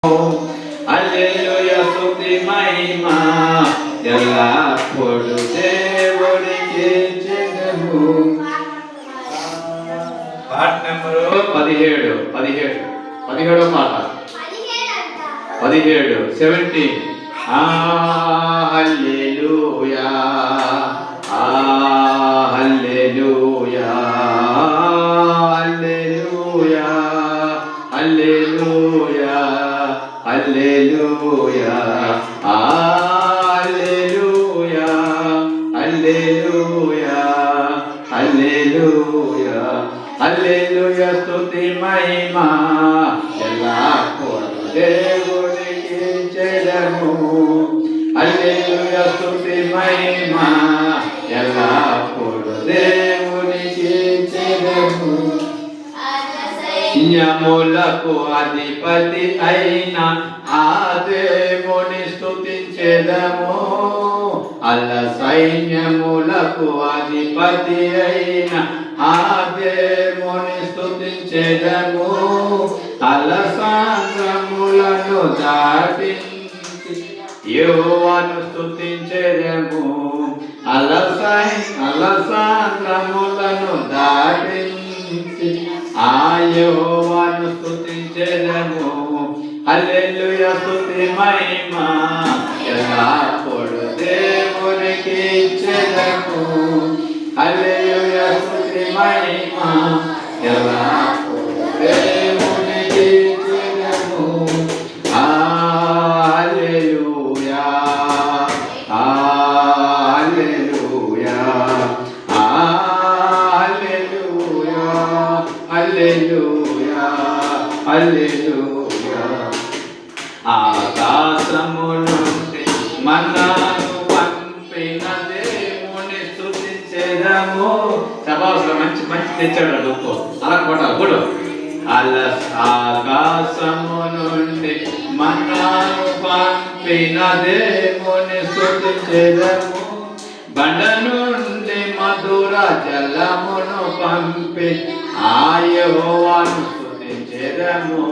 హల్లెలూయా స్తుతి మహిమ ఎల్లప్పుడు దేవునికి చెందును. పాట నెంబరు 17 పాట 17 హల్లెలూయా హల్లెలూయా హల్లెలూయా హల్లెలూయా హల్లెలూయా హల్లెలూయా హల్లెలూయా హల్లెలూయా హల్లెలూయా స్తుతి మహిమ ఎల్లప్పుడు దేవునికి చెందును. హల్లెలూయా స్తుతి మహిమ ఎల్లప్పుడు దేవునికి చెందును. సైన్యములకు అధిపతి అయిన ఆ దేవుని స్తుతించెదము. సైన్యములకు అధిపతి అయిన ఆ దేవుని స్తుతించెదము. సాగరములను దాటించి యెహోవాను స్తుతించెదము. సాగరములను దాటించి ఆ యెహోవాను స్తుతించెదము. హల్లెలూయా స్తుతి మహిమ ఎల్లప్పుడు దేవునికి చెందును. హల్లెలూయా స్తుతి మహిమ ఎల్లప్పుడు దేవునికి చెందును. హల్లెలూయా హల్లెలూయా హల్లెలూయా హల్లెలూయా హల్లెలూయా. ఆకాశము నుండి మన్నాను పంపిన దేవుని స్తుతించెదము. సభాసులో మంచి తెచ్చాడు దుఃఖ అలా కొట్టాలి కూడా. ఆకాశము నుండి మన్నాను పంపిన దేవుని స్తుతించెదము. బండ నుండి మధుర జలమును పంపి ఆ యెహోవాను స్తుతించెదము.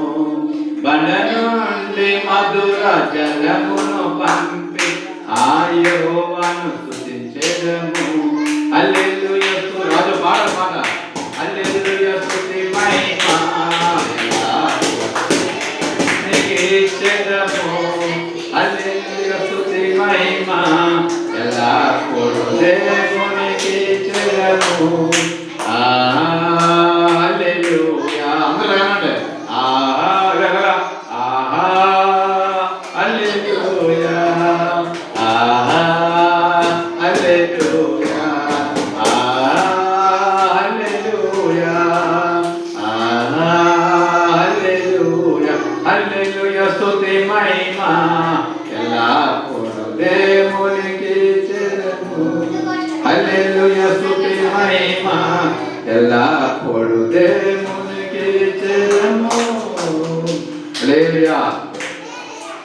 బండ నుండి మధుర జలమును పంపి ఆ యెహోవాను స్తుతించెదము. హల్లెలూయా రాజు పాట హల్లెలూయా స్తుతి మహిమ చెందును. హల్లెలూయా స్తుతి మహిమ ఎల్లప్పుడు దేవునికి చెందును. హల్లెలూయా అందరూ ఏమంటే హల్లెలూయా హల్లెలూయా హల్లెలూయా హల్లెలూయా హల్లెలూయా స్తుతి మహిమ ఎల్లప్పుడు దేవునికి చెందును. హల్లెలూయా స్తుతి మహిమ ఎల్లప్పుడు దేవునికి చెందును. హల్లెలూయా.